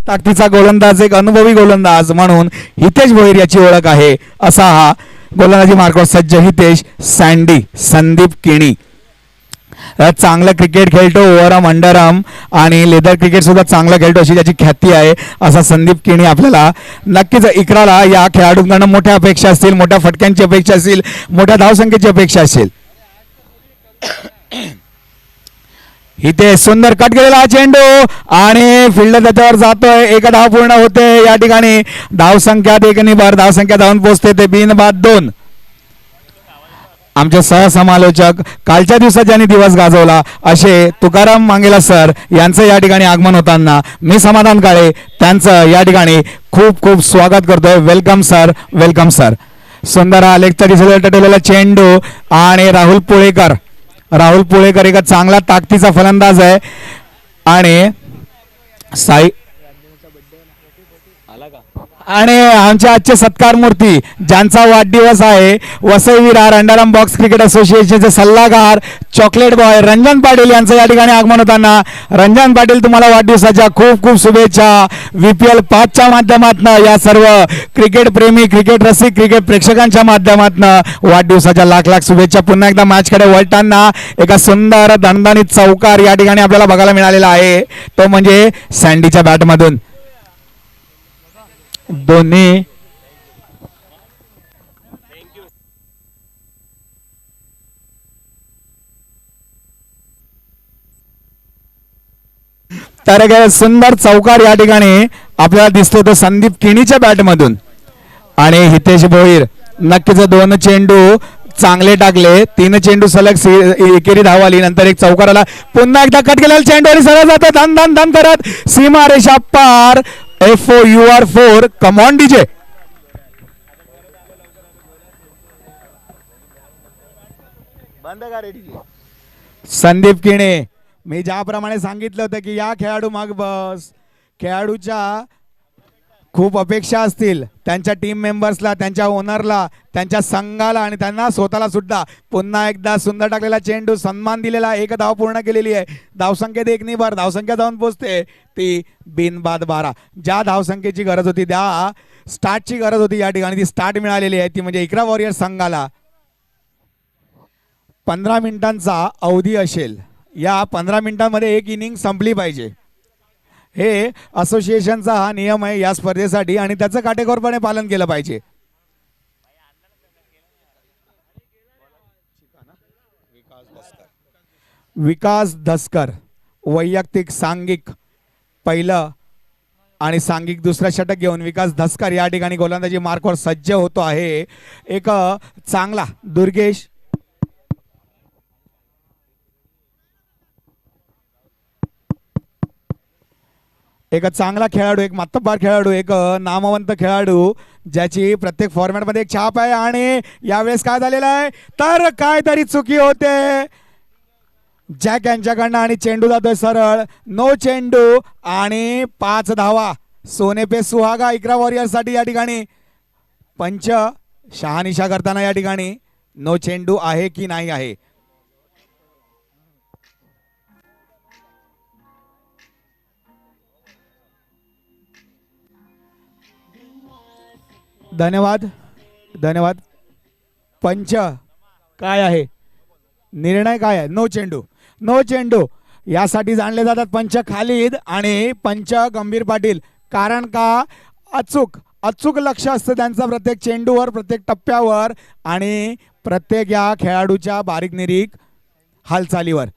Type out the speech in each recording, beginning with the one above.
ताकदीचा गोलंदाज, एक अनुभवी गोलंदाज म्हणून हितेश भोईर याची ओळख आहे. असा हा गोलंदाजी मार्गावर सज्ज हितेश सँडी संदीप किणी. चांगलं क्रिकेट खेळतो, ओव्हरआर्म अंडरआर्म आणि लेदर क्रिकेट सुद्धा चांगलं खेळतो अशी त्याची ख्याती आहे. असा संदीप किणी आपल्याला नक्कीच इकराला या खेळाडूंकडून मोठ्या अपेक्षा असतील, मोठ्या फटक्यांची अपेक्षा असेल, मोठ्या धावसंख्येची अपेक्षा असेल. इथे सुंदर कट केलेला हा चेंडू आणि फिल्ड त्याच्यावर जातोय. एक धाव पूर्ण होते या ठिकाणी. धावसंख्या 1 धावसंख्या धावून पोहोचते ते बिनबाद 2. आमचे सहसमालोचक कालच्या दिवसात ज्यांनी दिवस गाजवला असे तुकाराम मांगेला सर यांचं या ठिकाणी आगमन होताना मी समाधान काळे त्यांचं या ठिकाणी खूप खूप स्वागत करतोय. Welcome sir, welcome sir. सुंदर हा लेगचा टटवलेला चेंडू आणि राहुल पुळेकर एक चांगला ताकदीचा फलंदाज आहे आणि आमच्या आजचे सत्कार मूर्ती ज्यांचा वाढदिवस आहे, Vasai Virar underarm box cricket असोसिएशनचे सल्लागार चॉकलेट बॉय रंजन पाटील यांचं या ठिकाणी आगमन होताना. रंजन पाटील, तुम्हाला वाढदिवसाच्या खूप खूप शुभेच्छा. VPL 5च्या माध्यमातून या सर्व क्रिकेट प्रेमी, क्रिकेट रसिक, क्रिकेट प्रेक्षकांच्या माध्यमातून वाढदिवसाच्या लाख लाख शुभेच्छा. पुन्हा एकदा मॅचकडे वळताना एका सुंदर दणदणीत चौकार या ठिकाणी आपल्याला बघायला मिळालेला आहे, तो म्हणजे सँडीच्या बॅटमधून. दोन्ही तर सुंदर चौकार या ठिकाणी आपल्याला दिसतो तो संदीप किणीच्या बॅटमधून. आणि हितेश भोईर नक्कीच 2 चेंडू चांगले टाकले, 3 चेंडू सलग एकेरी धाव आली, नंतर एक चौकार आला. पुन्हा एकदा कट केलेला चेंडू आणि सरळ जातो धन धन धन करत सीमा रेषा पार. FOUR4 come on DJ. Sandeep Kine, मी ज्याप्रमाणे सांगितलं होतं की या खेळाडू माग बस. खेळाडूच्या खूप अपेक्षा असतील त्यांच्या टीम मेंबर्सला, त्यांच्या ओनरला, त्यांच्या संघाला आणि त्यांना स्वतःला सुद्धा. पुन्हा एकदा सुंदर टाकलेला चेंडू, सन्मान दिलेला, 1 धाव पूर्ण केलेली आहे. धावसंख्येत 1 धावसंख्या जाऊन पोहोचते ती बिनबाद 12. ज्या धावसंख्येची गरज होती, त्या स्टार्टची गरज होती या ठिकाणी, ती स्टार्ट मिळालेली आहे. ती म्हणजे इकरा वॉरियर्स संघाला 15 मिनिटांचा अवधी असेल. या 15 मिनिटांमध्ये एक इनिंग संपली पाहिजे. हे असोसिएशनचा हा नियम आहे या स्पर्धेसाठी आणि त्याचं काटेकोरपणे पालन केलं पाहिजे. विकास धसकर वैयक्तिक सांघिक पहिलं आणि सांघिक दुसरं षटक घेऊन विकास धसकर या ठिकाणी गोलंदाजी मार्कवर सज्ज होतो आहे. एक चांगला दुर्गेश एक चांगला खेळाडू, एक मातब्बार खेळाडू, एक नामवंत खेळाडू ज्याची प्रत्येक फॉर्मॅटमध्ये एक छाप आहे. आणि यावेळेस काय झालेलं आहे तर काहीतरी चुकी होते जॅक यांच्याकडनं आणि चेंडू जातोय सरळ. नो चेंडू आणि 5 धावा. सोने पे सुहागा इकरा वॉरियर्ससाठी या ठिकाणी पंच शहानिशा करताना या ठिकाणी नो चेंडू आहे की नाही आहे. धन्यवाद, धन्यवाद. पंच काय आहे, निर्णय काय आहे? नो चेंडू, नो चेंडू यासाठी जाणले जातात पंच खालिद आणि पंच गंभीर पाटील. कारण का अचूक लक्ष असतं त्यांचं प्रत्येक चेंडूवर, प्रत्येक टप्प्यावर आणि प्रत्येक या खेळाडूच्या बारीक निरीक हालचालीवर.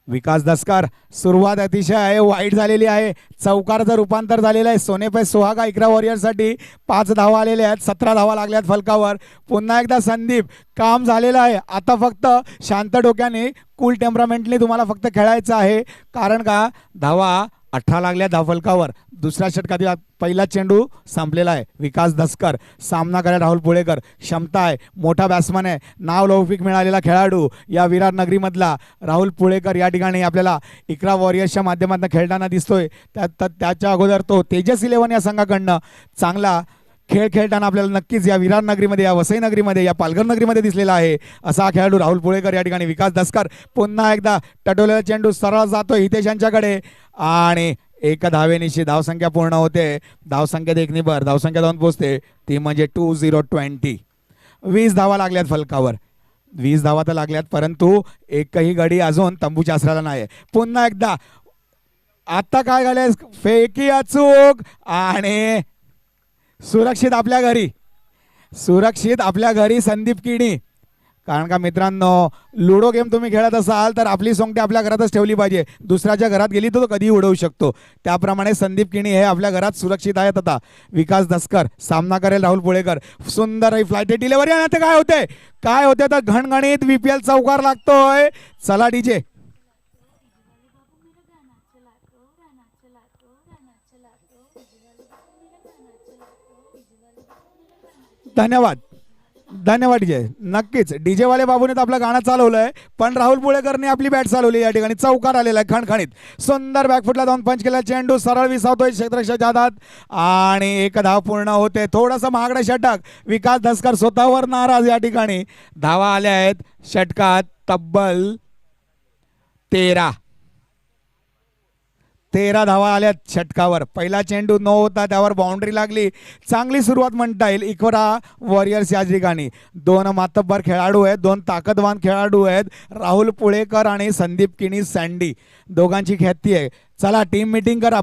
विकास धसकर, सुरुवात अतिशय वाईट झालेली आहे. चौकाराचं रूपांतर झालेलं आहे. सोने पे सुहागा इकरा वॉरियर्ससाठी 5 धावा आलेल्या आहेत, 17 धावा लागल्यात फलकावर. पुन्हा एकदा संदीप, काम झालेलं आहे. आता फक्त शांत डोक्याने, कूल टेम्परामेंटली तुम्हाला फक्त खेळायचं आहे. कारण का धावा 18 लागल्या धावफलकावर. दुसऱ्या षटकातील पहिला चेंडू संपलेला आहे. विकास धसकर सामना करायला राहुल पुळेकर, क्षमता आहे, मोठा बॅट्समन आहे, नाव लौकिक मिळालेला खेळाडू या विरार नगरीमधला राहुल पुळेकर या ठिकाणी आपल्याला इकरा वॉरियर्सच्या माध्यमातून खेळताना दिसतोय. त्याच्या अगोदर तो तेजस 11 या संघाकडनं चांगला खेळ खेळताना आपल्याला नक्कीच या विरार नगरीमध्ये, या वसई नगरीमध्ये, या पालघर नगरीमध्ये दिसलेला आहे. असा खेळाडू राहुल पुळेकर या ठिकाणी. विकास धसकर पुन्हा एकदा टटवलेला चेंडू सरळ जातोय हितेश यांच्याकडे आणि एक धावेनिशी धावसंख्या पूर्ण होते. धावसंख्येत एक निभर, धावसंख्या 2 पोचते, ती म्हणजे 20-20. 20 धावा लागल्यात फलकावर. 20 धावा तर लागल्यात, परंतु एकही गडी अजून तंबूच्या आसराला नाही. पुन्हा एकदा आता काय झाले, फेकी अचूक आणि सुरक्षित आपल्या घरी, सुरक्षित आपल्या घरी संदीप किणी. कारण का मित्रांनो, लुडो गेम तुम्ही खेळत असाल तर आपली सोंगटी आपल्या घरातच ठेवली पाहिजे. दुसऱ्याच्या घरात गेली तर तो कधीही उडवू शकतो. त्याप्रमाणे संदीप किणी हे आपल्या घरात सुरक्षित आहेत. आता विकास दसकर सामना करेल राहुल पुळेकर. सुंदर फ्लाइट डिलिव्हरी. आणि आता काय होते, काय होते तर घणघणीत VPL चौकार लागतोय. चला डीजे. धन्यवाद, धन्यवाद डीजे. नक्कीच डीजे वाले बाबूने तर आपलं गाणं चालवलंय, पण राहुल पुळेकरने आपली बॅट चालवली. या ठिकाणी चौकार आलेला आहे खणखणीत. सुंदर बॅकफुटला जाऊन पंच केला. चेंडू सरळ विसावतोय क्षेत्ररक्षकाच्या हातात आणि एक धाव पूर्ण होते. थोडंसं महागडं षटक. विकास दसकर स्वतःवर नाराज. या ठिकाणी धावा आल्या आहेत षटकात तब्बल 13 धावा आल्यात षटकावर. पहिला चेंडू नो होता, त्यावर बाउंड्री लागली. चांगली सुरुवात म्हणता येईल इक्वरा वॉरियर्स या ठिकाणी. 2 मातब्बर खेळाडू आहेत, 2 ताकदवान खेळाडू आहेत, राहुल पुळेकर आणि संदीप किणी सँडी. दोघांची ख्याती आहे. चला टीम मीटिंग करा.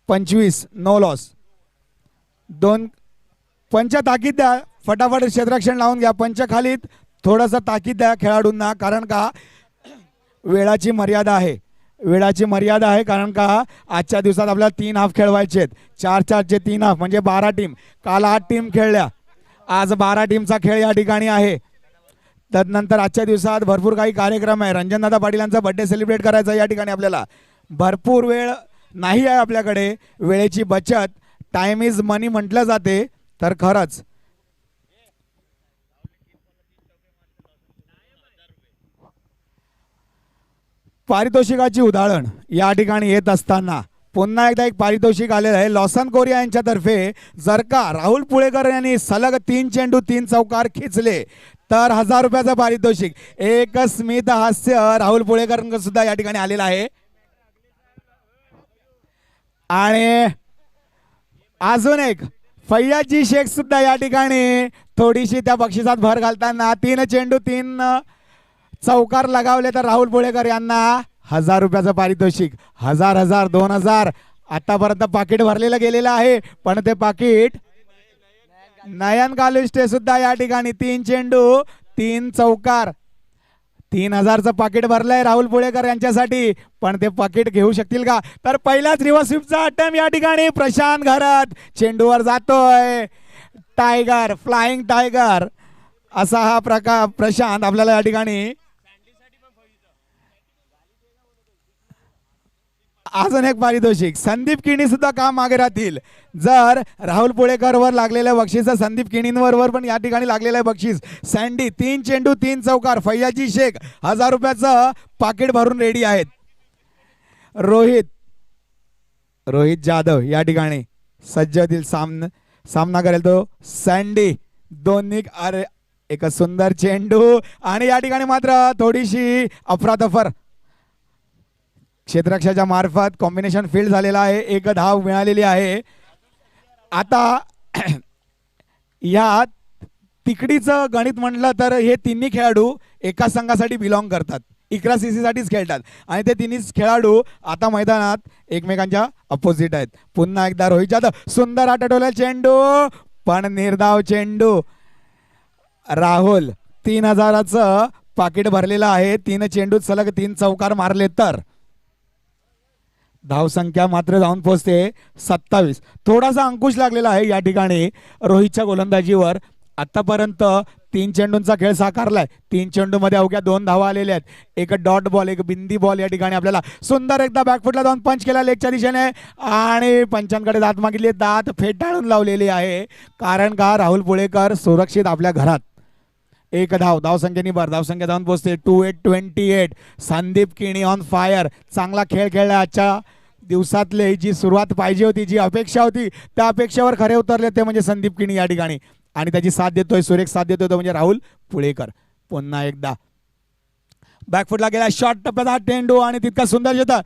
25 नो लॉस. 2 पंच ताकीद द्या, फटाफट क्षेत्ररक्षण लावून घ्या. पंच खालीत थोडंसं ताकीद द्या खेळाडूंना, कारण का वेळाची मर्यादा आहे. वेळाची मर्यादा आहे, कारण का आजच्या दिवसात आपल्याला 3 हाफ खेळवायचे आहेत. 4-4चे 3 हाफ म्हणजे 12 टीम. काल 8 टीम खेळल्या, आज 12 टीमचा खेळ या ठिकाणी आहे. तदनंतर आजच्या दिवसात भरपूर काही कार्यक्रम आहे. रणजनदादा पाटीलांचा बर्थडे सेलिब्रेट करायचा या ठिकाणी आपल्याला. भरपूर वेळ नाही आहे आपल्याकडे. वेळेची बचत, टाइम इज मनी म्हटलं जाते, तर खरंच पारितोषिकाची उदाहरण या ठिकाणी येत असताना पुन्हा एकदा एक पारितोषिक आलेलं आहे लॉसन कोरिया यांच्यातर्फे. जर का राहुल पुळेकर यांनी सलग 3 चेंडू 3 चौकार खेचले तर 1000 रुपयाचं पारितोषिक. एक स्मित हास्य राहुल पुळेकर सुद्धा या ठिकाणी आलेला आहे. आणि अजून एक फैयाजी शेख सुद्धा या ठिकाणी थोडीशी त्या बक्षिसात भर घालताना 3 चेंडू 3 चौकार लगावले तर राहुल पुळेकर यांना 1000 रुपयाचं पारितोषिक. 1000 2000 आतापर्यंत पाकिट भरलेलं गेलेलं आहे, पण ते पाकिट नयन कालुष्टे सुद्धा या ठिकाणी 3 चेंडू 3 चौकार 3000चं पाकिट भरलंय राहुल पुळेकर यांच्यासाठी, पण ते पाकिट घेऊ शकतील का? तर पहिलाच रिव्हर्स स्वीपचा अटेम्प्ट या ठिकाणी प्रशांत घरत चेंडूवर जातोय. टायगर, फ्लाइंग टायगर असा हा प्रकार प्रशांत आपल्याला या ठिकाणी. अजून एक पारितोषिक. संदीप किणी सुद्धा का मागे राहतील? जर राहुल पुळेकर वर लागलेलं बक्षीस संदीप किणींवर पण या ठिकाणी लागलेलं आहे बक्षीस. सँडी 3 चेंडू 3 चौकार. फैयाजी शेख 1000 रुपयाचं पाकिट भरून रेडी आहेत. रोहित जाधव या ठिकाणी सज्ज होतील. सामना करेल तो सँडी. दोन्ही अरे एक सुंदर चेंडू आणि या ठिकाणी मात्र थोडीशी अफरातफर क्षेत्ररक्षाच्या मार्फत कॉम्बिनेशन फील्ड झालेला आहे. 1 धाव मिळालेली आहे. आता या तिकडीचं गणित म्हटलं तर हे तिन्ही खेळाडू एका संघासाठी बिलॉंग करतात, इकरा CC साठीच खेळतात आणि ते तिन्ही खेळाडू आता मैदानात एकमेकांच्या अपोजिट आहेत. पुन्हा एकदा रोहित जाधव सुंदर आटवलेला चेंडू, पण निर्धाव चेंडू. राहुल 3000चं पाकिट भरलेलं आहे. 3 चेंडूत सलग 3 चौकार मारले तर धावसंख्या मात्र जाऊन पोहोचते 27. थोडासा अंकुश लागलेला आहे या ठिकाणी रोहितच्या गोलंदाजीवर. आतापर्यंत 3 चेंडूंचा खेळ साकारलाय. 3 चेंडूमध्ये अवघ्या 2 धावा आलेल्या आहेत. एक डॉट बॉल, एक बिंदी बॉल या ठिकाणी आपल्याला. सुंदर एकदा बॅकफुटला जाऊन पंच केला लेगच्या दिशेने आणि पंचांकडे दात मागितले. दात फेटाळून लावलेली आहे, कारण का राहुल पुळेकर सुरक्षित आपल्या घरात. 1 धाव. धावसंख्येने भर. धावसंख्या जाऊन पोहोचते 28-28. संदीप किणी ऑन फायर. चांगला खेळ खेळला. आजच्या दिवसातले जी सुरुवात पाहिजे होती, जी अपेक्षा होती, त्या अपेक्षेवर खरे उतरले ते म्हणजे संदीप किणी या ठिकाणी. आणि त्याची साथ देतोय, सुरेख साथ देतोय तो म्हणजे राहुल पुळेकर. पुन्हा एकदा बॅकफुटला गेला, शॉर्ट टप्प्यात हा चेंडू आणि तितका सुंदर होता.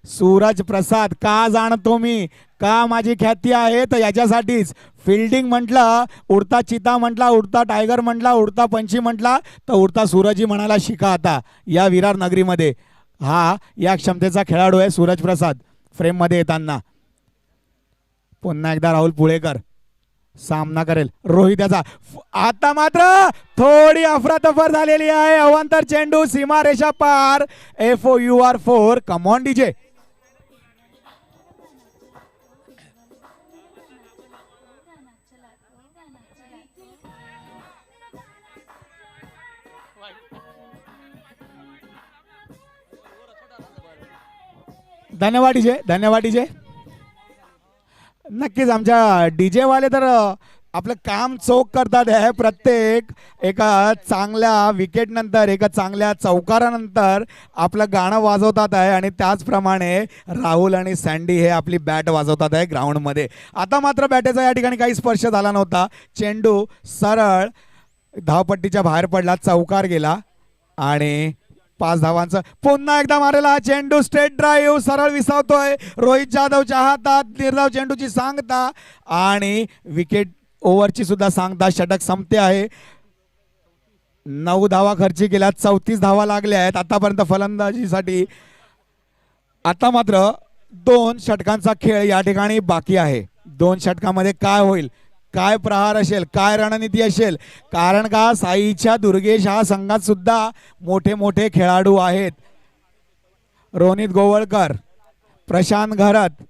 सूरज प्रसाद का जाणतो मी, का माझी ख्याती आहे, तर याच्यासाठीच. फिल्डिंग म्हटलं, उडता चिता म्हटला, उडता टायगर म्हटला, उडता पंछी म्हटला, तर उडता सूरजही म्हणायला शिका आता या विरार नगरीमध्ये. हा या क्षमतेचा खेळाडू आहे सूरज प्रसाद. फ्रेममध्ये येताना पुन्हा एकदा राहुल पुळेकर सामना करेल. रोहित याचा आता मात्र थोडी अफरातफर झालेली आहे. अवांतर चेंडू सीमारेषा पार. FOUR4. Come on DJ. धन्यवाद डीजे, धन्यवाद डीजे. नक्कीच आमच्या डीजे वाले तर आपलं काम चोख करतात आहे. प्रत्येक एका चांगल्या विकेट नंतर, एका चांगल्या चौकारानंतर आपलं गाणं वाजवतात आहे आणि त्याचप्रमाणे राहुल आणि सँडी हे आपली बॅट वाजवतात आहे ग्राउंडमध्ये. आता मात्र बॅटेचा या ठिकाणी काही स्पर्श झाला नव्हता. चेंडू सरळ धावपट्टीच्या बाहेर पडला, चौकार गेला आणि 5 धावांचं पुन्हा एकदा मारेला हा चेंडू. स्ट्रेट ड्राईव्ह सरळ विसावतोय. रोहित जाधवच्या हातात निर्धाव चेंडूची सांगता आणि विकेट ओव्हरची सुद्धा सांगता. षटक संपते आहे. 9 धावा खर्ची केल्या, 34 धावा लागल्या आहेत आतापर्यंत फलंदाजीसाठी. आता मात्र 2 षटकांचा खेळ या ठिकाणी बाकी आहे. 2 षटकामध्ये काय होईल, काय प्रहार असेल, काय रणनीती असेल, कारण का साईच्या दुर्गेश हा संघात सुद्धा मोठे मोठे खेळाडू आहेत. रोनित गोवळकर, प्रशांत घरत,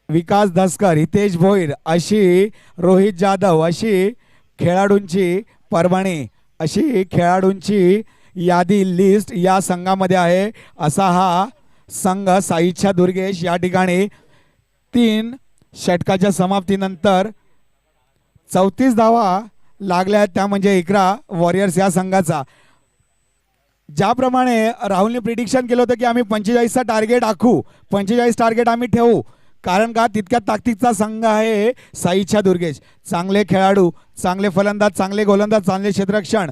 विकास धसकर, हितेश भोईर अशी, रोहित जाधव अशी खेळाडूंची परभणी, अशी खेळाडूंची यादी लिस्ट या संघामध्ये आहे. असा हा संघ साईच्या दुर्गेश या ठिकाणी 3 षटकाच्या समाप्तीनंतर 34 धावा लागल्या, त्या म्हणजे इकरा वॉरियर्स या संघाचा. ज्याप्रमाणे राहुलने प्रिडिक्शन केलं होतं की आम्ही 45चा टार्गेट आखू, 45 टार्गेट आम्ही ठेवू, कारण का तितक्या ताकदीचा संघ आहे साईच्या दुर्गेश. चांगले खेळाडू, चांगले फलंदाज, चांगले गोलंदाज, चांगले क्षेत्ररक्षण,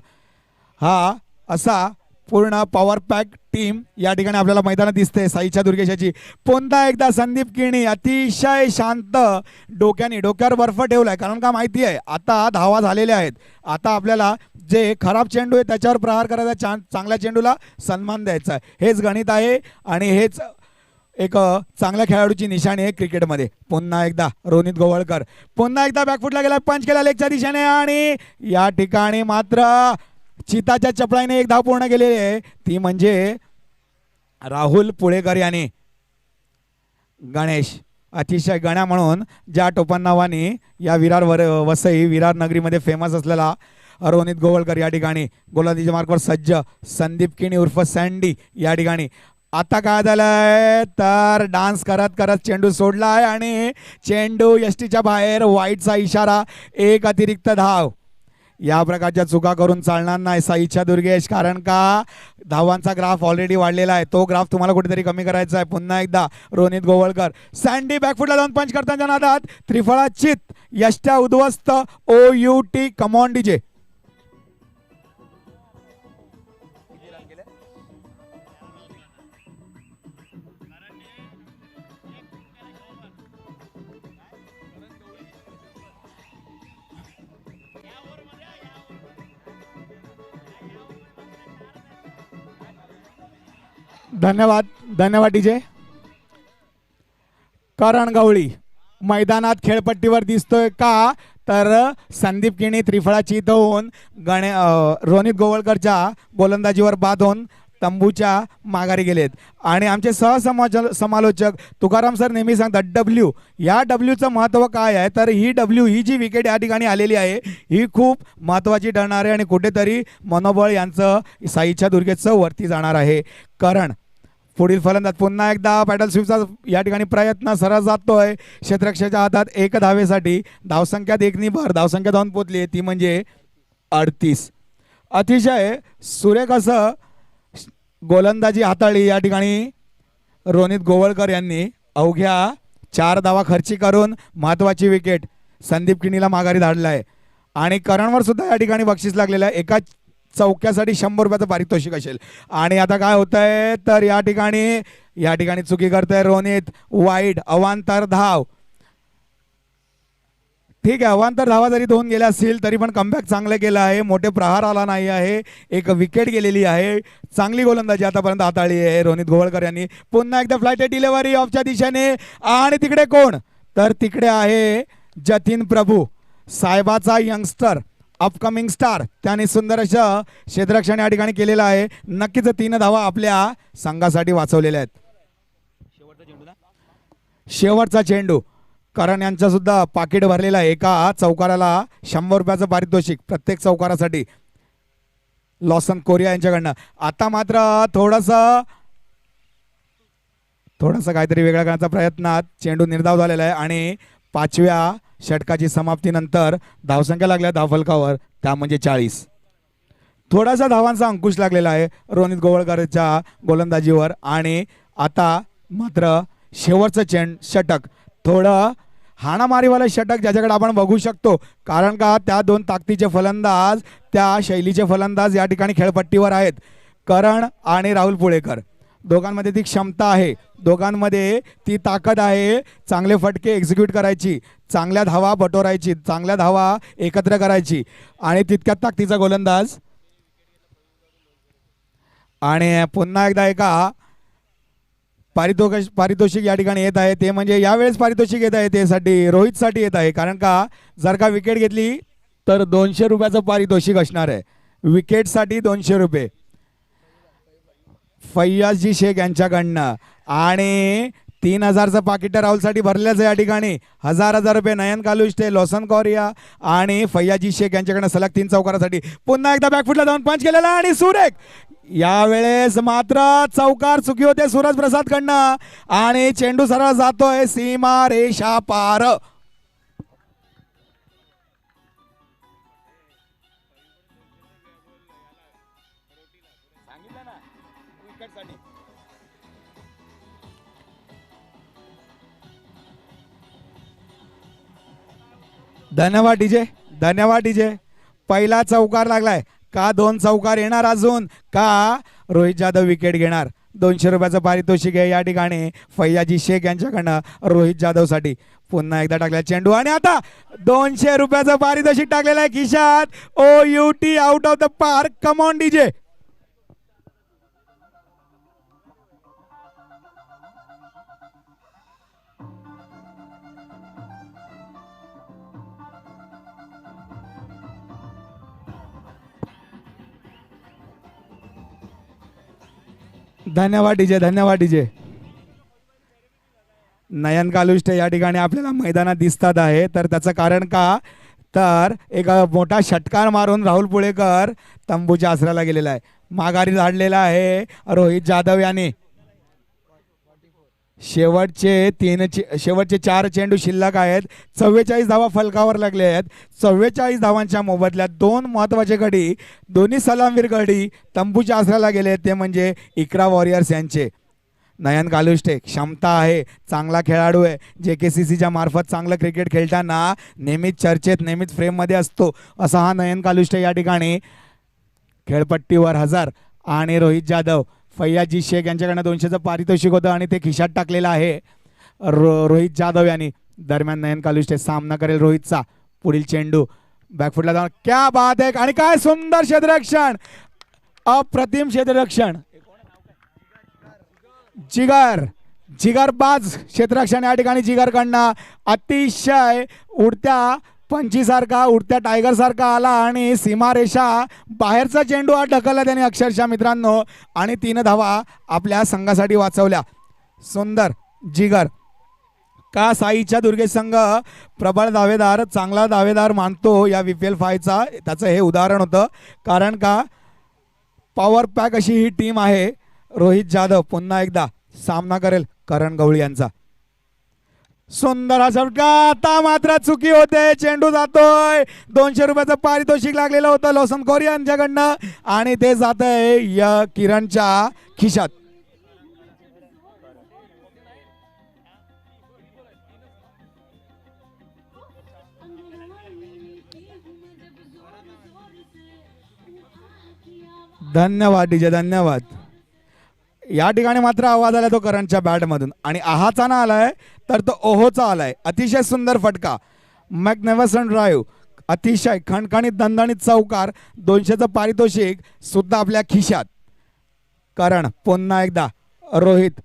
हा असा पूर्ण पॉवर पॅक टीम या ठिकाणी आपल्याला मैदानात दिसते साईच्या दुर्गेशाची. पुन्हा एकदा संदीप किणी अतिशय शांत, डोक्यावर बर्फ ठेवलाय, कारण का माहिती आहे आता धावा झालेल्या आहेत. आता आपल्याला जे खराब चेंडू आहे त्याच्यावर प्रहार करायचा, चांगल्या चेंडूला सन्मान द्यायचा आहे. हेच गणित आहे आणि हेच एक चांगल्या खेळाडूची निशाणी आहे क्रिकेटमध्ये. पुन्हा एकदा रोनित गोवळकर, पुन्हा एकदा बॅकफुटला गेला, पंच केला लेगच्या दिशेने आणि या ठिकाणी मात्र चिताच्या चपळाईने 1 धाव पूर्ण केलेली आहे, ती म्हणजे राहुल पुळेकर याने. गणेश, अतिशय गण्या म्हणून ज्या टोपण नावाने या विरार वसई विरार नगरीमध्ये फेमस असलेला रोनित गोवळकर या ठिकाणी गोलंदाजी मार्कवर सज्ज. संदीप किणी उर्फ सँडी या ठिकाणी. आता काय झालंय तर डान्स करत करत चेंडू सोडला आहे आणि चेंडू यष्टीच्या बाहेर, वाईटचा इशारा, 1 अतिरिक्त धाव. या प्रकारच्या चुका करून चालणार नाही साईच्या दुर्गेश, कारण का धावांचा ग्राफ ऑलरेडी वाढलेला आहे. तो ग्राफ तुम्हाला कुठेतरी कमी करायचा आहे. पुन्हा एकदा रोनित गोवळकर, सँडी बॅकफुटला जाऊन पंच करताना नादात त्रिफळा चित, यष्ट्या उद्ध्वस्त, OUT. Come on DJ. धन्यवाद, धन्यवाद डीजे. करण गवळी मैदानात खेळपट्टीवर दिसतोय का, तर संदीप किणी त्रिफळा चित होऊन रोनित गोवळकरच्या गोलंदाजीवर बाद होऊन तंबूच्या माघारी गेलेत. आणि आमचे समालोचक तुकाराम सर नेहमी सांगतात W, या Wचं महत्त्व काय आहे, तर ही W, ही जी विकेट या ठिकाणी आलेली आहे ही खूप महत्त्वाची ठरणार आहे आणि कुठेतरी मनोबळ यांचं साईच्या दुर्गेचं वरती जाणार आहे. करण पुढील फलंदाज, पुन्हा एकदा पॅडल स्वीपचा या ठिकाणी प्रयत्न सरळ जातोय क्षेत्ररक्षकाच्या हातात 1 धावेसाठी. धावसंख्यात 1 भर धावसंख्या जाऊन पोचली आहे, ती म्हणजे 38. अतिशय सुरेख असं गोलंदाजी हाताळली या ठिकाणी रोनित गोवळकर यांनी. अवघ्या 4 धावा खर्ची करून महत्त्वाची विकेट संदीप किणीला माघारी धाडलाय. आणि करणवर सुद्धा या ठिकाणी बक्षीस लागलेलं आहे. एका चौक्यासाठी 100 रुपयाचं पारितोषिक असेल. आणि आता काय होत आहे तर या ठिकाणी चुकी करतोय रोनित. वाईट अवांतर धाव. ठीक आहे, अवांतर धावा जरी दोन गेल्या असतील तरी पण कमबॅक चांगलं केलं आहे. मोठे प्रहार आला नाही आहे. एक विकेट गेलेली आहे. चांगली गोलंदाजी आतापर्यंत हाताळली आहे रोनित गोवळकर यांनी. पुन्हा एकदा फ्लाइट डिलिव्हरी ऑफच्या दिशेने. आणि तिकडे कोण तर तिकडे आहे जतीन प्रभू, साहेबाचा यंगस्टर, अपकमिंग स्टार. त्याने सुंदर असं क्षेत्ररक्षण या ठिकाणी केलेलं आहे. नक्कीच 3 धावा आपल्या संघासाठी वाचवलेल्या आहेत. शेवटचा चेंडू. करण यांचा सुद्धा पाकिट भरलेला आहे. एका चौकाराला 100 रुपयाचं पारितोषिक प्रत्येक चौकारासाठी लॉसन कोरिया यांच्याकडनं. आता मात्र थोडंसं काहीतरी वेगळा करण्याचा प्रयत्नात चेंडू निर्धाव झालेला आहे. आणि 5व्या षटकाची समाप्तीनंतर धावसंख्या लागल्या धावफलकावर, त्या म्हणजे 40. थोडासा धावांचा अंकुश लागलेला आहे रोनित गोवळकरच्या गोलंदाजीवर. आणि आता मात्र शेवटचं षटक, थोडं हाणामारीवालं षटक ज्याच्याकडे आपण बघू शकतो. कारण का त्या 2 ताकदीचे फलंदाज, त्या शैलीचे फलंदाज या ठिकाणी खेळपट्टीवर आहेत. करण आणि राहुल पुळेकर, दोघांमध्ये ती क्षमता आहे, दोघांमध्ये ती ताकद आहे. चांगले फटके एक्झिक्यूट करायची, चांगल्या धावा बटोरायची, चांगल्या धावा एकत्र करायची. आणि तितक्यात ताकदीचा गोलंदाज. आणि पुन्हा एकदा एका पारितोषिक या ठिकाणी येत आहे. ते म्हणजे यावेळेस पारितोषिक येत आहे त्यासाठी रोहितसाठी येत आहे. कारण का जर का विकेट घेतली तर 200 रुपयाचं पारितोषिक असणार आहे. विकेटसाठी 200 रुपये फैयाजी शेख यांच्याकडनं. आणि 3000चं पाकिट राहुलसाठी भरल्याचं या ठिकाणी. 1000 रुपये नयन कालुष्टे, लॉसन कोरिया आणि फैयाजी शेख यांच्याकडनं सलग 3 चौकारासाठी. पुन्हा एकदा बॅकफुटला जाऊन पंच केलेला आणि सुरेख. यावेळेस मात्र चौकार चुकी होते सूरज प्रसाद कडनं. आणि चेंडू सरळ जातोय सीमा रेषा पार. धन्यवाद डीजे, धन्यवाद डीजे. पहिला चौकार लागलाय का 2 चौकार येणार अजून, का रोहित जाधव विकेट घेणार. 200 रुपयाचं पारितोषिक आहे या ठिकाणी फैयाजी शेख यांच्याकडनं रोहित जाधवसाठी. पुन्हा एकदा टाकला चेंडू आणि आता 200 रुपयाचं पारितोषिक टाकलेलं आहे खिशात. OUT out of the park. Come on DJ. धन्यवाद डीजे, धन्यवाद डीजे. नयन कालुष्टे या ठिकाणी आपल्याला मैदानात दिसतात आहे. तर त्याचं कारण का तर एक मोठा षटकार मारून राहुल पुळेकर तंबूच्या आसऱ्याला गेलेला आहे. माघारी धाडलेला आहे रोहित जाधव याने. शेवटचे 4 चेंडू शिल्लक आहेत. 44 धावा फलकावर लागले आहेत. 44 धावांच्या मोबदल्यात 2 महत्वाचे गडी, दोन्ही सलामवीर गडी तंबूच्या आसऱ्याला गेले. ते म्हणजे इकरा वॉरियर्स यांचे. नयन कालुष्टे क्षमता आहे, चांगला खेळाडू आहे. JKCCच्या मार्फत चांगलं क्रिकेट खेळताना नेहमीच चर्चेत, नेहमीच फ्रेममध्ये असतो असा हा नयन कालुष्टे या ठिकाणी खेळपट्टीवर हजर. आणि रोहित जाधव, फैयाजी शेख यांच्याकडनं 200चं पारितोषिक होतं आणि ते खिशात टाकलेलं आहे रोहित जाधव यांनी. दरम्यान नयन कालुष्टे सामना करेल रोहितचा. पुढील चेंडू बॅकफुटला जाऊन, क्या बात आहे. आणि काय सुंदर क्षेत्ररक्षण, अप्रतिम क्षेत्ररक्षण. जिगरबाज क्षेत्ररक्षण या ठिकाणी जिगरकडनं. अतिशय उडत्या पंचीसारखा, उडत्या टायगर सारखा आला आणि सीमारेषा बाहेरचा चेंडू हा ढकलला त्याने अक्षरशः मित्रांनो. आणि 3 धावा आपल्या संघासाठी वाचवल्या. सुंदर जिगर. का साईच्या दुर्गेश संघ प्रबळ दावेदार, चांगला दावेदार मानतो या VPL 5चा, त्याचं हे उदाहरण होतं. कारण का पॉवर पॅक अशी ही टीम आहे. रोहित जाधव पुन्हा एकदा सामना करेल करण गवळी यांचा. सुंदर झटका. आता मात्र चुकी होते, चेंडू जातोय. 200 रुपयाचं पारितोषिक लागलेलं होतं लॉसन कोरिया यांच्याकडनं आणि ते जात आहे या किरणच्या खिशात. धन्यवाद डीजे, धन्यवाद. या ठिकाणी मात्र आवाज आला तो करणच्या बॅटमधून आणि आहाचा ना आलाय तर तो ओहोचा आलाय. अतिशय सुंदर फटका, मॅग्निफिसंट ड्राईव्ह, अतिशय खणखणीत दणदणीत चौकार, 200चं पारितोषिक सुद्धा आपल्या खिशात. करण पुन्हा एकदा, रोहित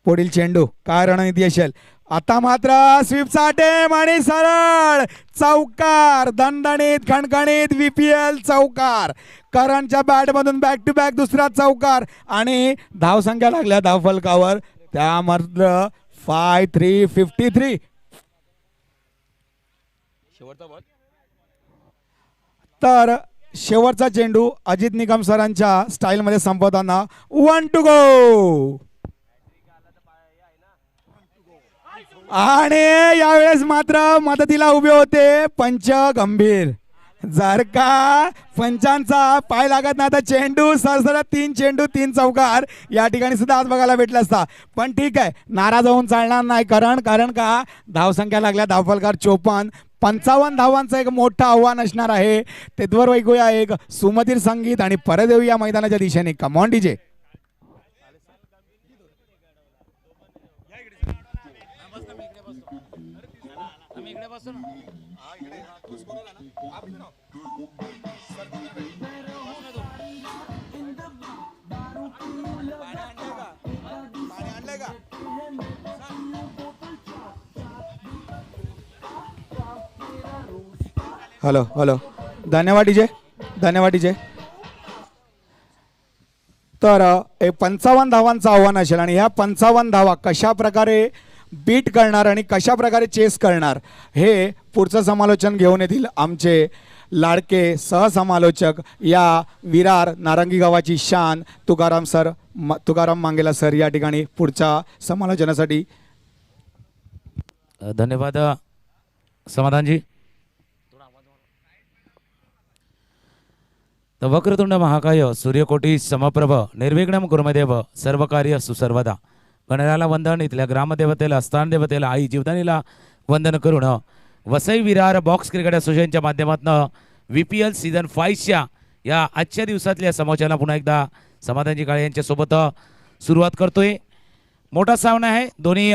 पुढील चेंडू काय रणनीती असेल. आता मात्र स्वीपचा अटेम आणि सरळ चौकार, दणदणीत खणखणीत VPL चौकार. करणच्या बॅटमधून बॅक टू बॅक दुसरा चौकार आणि धावसंख्या लागल्या धावफलकावर त्यामधलं 5353. तर शेवटचा चेंडू अजित निकम सरांच्या स्टाईलमध्ये संपवताना 1 टू गो. आणि यावेळेस मात्र मदतीला उभे होते पंच गंभीर. जर का पंचांचा पाय लागत नाही तर चेंडू सरसरत 3 चेंडू 3 चौकार या ठिकाणी सुद्धा आज बघायला भेटला असता. पण ठीक आहे, नाराज होऊन चालणार नाही. कारण का धावसंख्या लागल्या धावफलकार 54. 55 धावांचं एक मोठं आव्हान असणार आहे. तेथवर ऐकूया एक सुमधीर संगीत आणि परत येऊया मैदानाच्या दिशेने. Come on DJ. हॅलो हॅलो, धन्यवाद डीजे, धन्यवाद डीजे. तर 55 धावांचं आव्हान असेल आणि ह्या 55 धावा कशा प्रकारे बीट करणार आणि कशा प्रकारे चेस करणार हे पुढचं समालोचन घेऊन येतील आमचे लाडके सहसमालोचक या विरार नारंगी गावाची शान तुकाराम मांगेला सर या ठिकाणी पुढच्या समालोचनासाठी. धन्यवाद समाधानजी. तर वक्रतुंड महाकाय सूर्यकोटी समप्रभ निर्विघ्नम कुर्मदेव सर्व कार्य सुसर्वदा. गणराला वंदन. इथल्या ग्रामदेवतेला स्थान देवतेला आई जीवदानीला वंदन करून वसई विरार बॉक्स क्रिकेट असोसिएशनच्या माध्यमातून VPL सीझन 5च्या या आजच्या दिवसातल्या समालोचनाला पुन्हा एकदा समाधानजी काळे यांच्यासोबत सुरुवात करतोय. मोठा सामना आहे. दोन्ही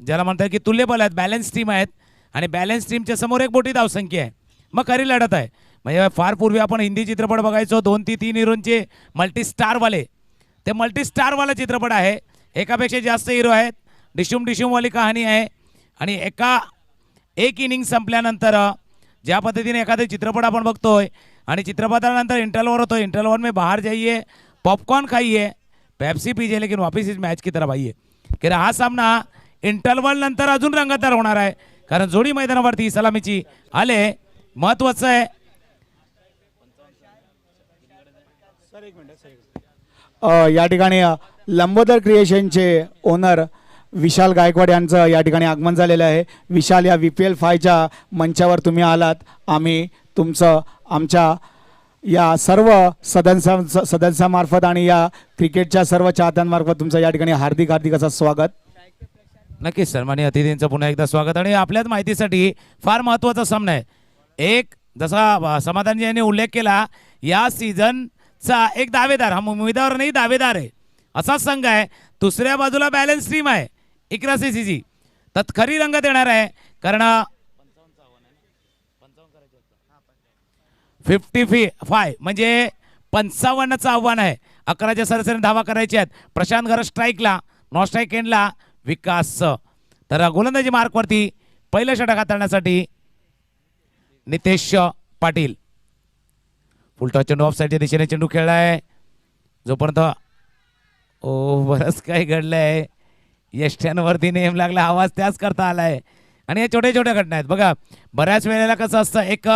ज्याला म्हणतात की तुल्यबल आहेत, बॅलन्स टीम आहेत आणि बॅलन्स टीमच्या समोर एक मोठी धावसंख्या आहे. मग खरी लढत आहे. म्हणजे फार पूर्वी आपण हिंदी चित्रपट बघायचो 2 ते 3 हिरोंचे मल्टीस्टारवाले. ते मल्टीस्टारवाला चित्रपट आहे. एकापेक्षा जास्त हिरो आहेत. डिशूमवाली कहाणी आहे आणि एक इनिंग संपल्यानंतर ज्या पद्धतीने एखादा चित्रपट आपण बघतोय आणि चित्रपटानंतर इंटरवल होतो, इंटरवल में बाहर जाइए, पॉपकॉर्न खाइए, पेप्सी पीजिए, लेकिन वापस इस मॅच की तरफ आइए. की हा सामना इंटरवल नंतर अजून रंगतदार होणार आहे. कारण जोडी मैदानावरती सलामीची आले. महत्वाचं आहे या ठिकाणी लंबोदर क्रिएशनचे ओनर विशाल गायकवाड यांचं या ठिकाणी आगमन झालेलं आहे. विशाल, या VPL 5च्या मंचावर तुम्ही आलात. आम्ही तुमचं आमच्या या सर्व सदस्यामार्फत आणि या क्रिकेटच्या सर्व चाहत्यांमार्फत तुमचं या ठिकाणी हार्दिक हार्दिक असं स्वागत. नक्कीच सन्माननीय अतिथींचं पुन्हा एकदा स्वागत. आणि आपल्याच माहितीसाठी फार महत्त्वाचा सामना आहे. एक जसा समाधानजी यांनी उल्लेख केला, या सीझनचा एक दावेदार, हा उमेदवार नाही दावेदार आहे असा संघ आहे. दुसऱ्या बाजूला बॅलन्स टीम आहे 11 CCची. तर खरी रंगत येणार आहे. कारण 55 म्हणजे 55चं आव्हान आहे. 11च्या सरासरी धावा करायच्या आहेत. प्रशांत घर स्ट्राईकला, नॉन स्ट्राईक एंडला विकास. तर गोलंदाजी मार्कवरती पहिलं षटक हाताळण्यासाठी नितेश पाटील. फुलटॉस चेंडू ऑफ साईडच्या दिशेने चेंडू खेळलाय. जोपर्यंत बरंच काही घडलंय. यष्ट्यांवरती नेम लागला, आवाज त्याच करता आलाय. आणि हे छोट्या छोट्या घटना आहेत बघा. बऱ्याच वेळेला कसं असतं, एक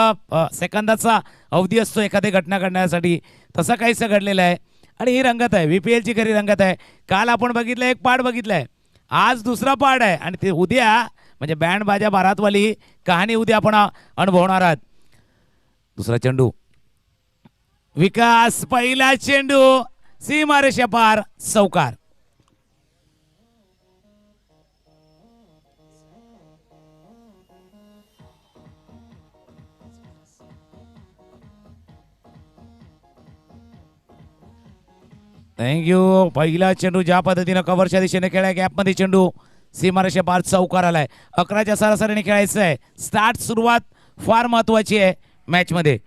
सेकंदाचा अवधी असतो एखादी घटना घडण्यासाठी. तसं काहीसं घडलेलं आहे आणि ही रंगत आहे. VPLची खरी रंगत आहे. काल आपण बघितलं एक पार्ट बघितलाय, आज दुसरा पार्ट आहे आणि ते उद्या म्हणजे बँड बाजा बारातवाली कहाणी उद्या आपण अनुभवणार आहात. दुसरा चेंडू विकास, पहिला चेंडू सीमारेषा पार, चौकार. थँक्यू. पहिला चेंडू ज्या पद्धतीनं कव्हरच्या दिशेने खेळाय, गॅपमध्ये चेंडू सीमारेषे पार चौकार आलाय. 11च्या सरासरीने खेळायचं आहे. स्टार्ट सुरुवात फार महत्वाची आहे मॅचमध्ये.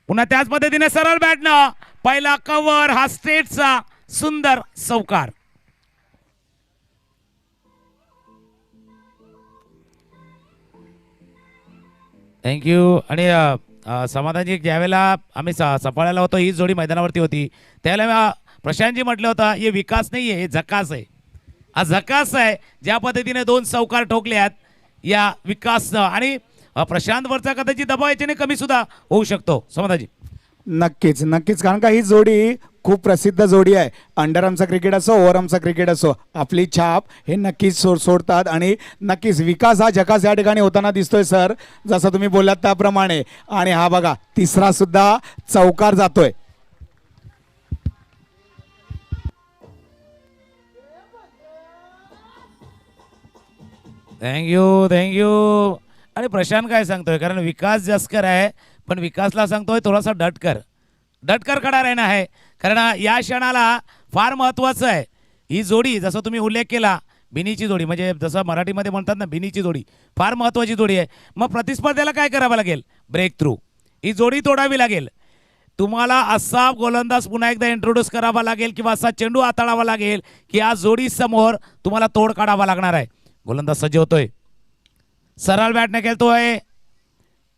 पुन्हा त्याच पद्धतीने सरळ बॅटनं पहिला कव्हर, हा स्ट्रेटचा सुंदर चौकार. थँक्यू. आणि समाधानजी, ज्यावेळेला आम्ही सफाळ्याला होतो ही जोडी मैदानावरती होती त्यावेळेला प्रशांतजी म्हटलं होतं हे विकास नाही आहे, हे झकास आहे. हा झकास आहे. ज्या पद्धतीने 2 चौकार ठोकल्यात या विकासनं, आणि प्रशांतवरचा कदाचित दबाव याच्याने कमी सुद्धा होऊ शकतो. समाधानजी. नक्कीच नक्कीच, कारण का ही जोडी खूप प्रसिद्ध जोडी आहे. अंडरआर्मचा क्रिकेट असो, ओव्हरआर्मचा क्रिकेट असो, आपली छाप हे नक्कीच सोडतात. आणि नक्कीच विकास हा झकास या ठिकाणी होताना दिसतोय सर, जसं तुम्ही बोललात त्याप्रमाणे. आणि हा बघा तिसरा सुद्धा चौकार जातोय. थँक्यू. आणि प्रशांत काय सांगतोय, कारण विकास जसकर आहे पण विकासला सांगतोय थोडासा डटकर खडा राहणं आहे. कारण या क्षणाला फार महत्वाचं आहे. ही जोडी जसं तुम्ही उल्लेख केला, बिनीची जोडी, म्हणजे जसं मराठीमध्ये म्हणतात ना बिनीची जोडी, फार महत्वाची जोडी आहे. मग प्रतिस्पर्ध्याला काय करावं लागेल? Break through. ही जोडी तोडावी लागेल. तुम्हाला असा गोलंदाज पुन्हा एकदा इंट्रोड्यूस करावा लागेल किंवा असा चेंडू हाताळावा लागेल की या जोडी समोर तुम्हाला तोड काढावा लागणार आहे. गोलंदाज सज्ज होतोय, सरळ बॅटने खेळतोय.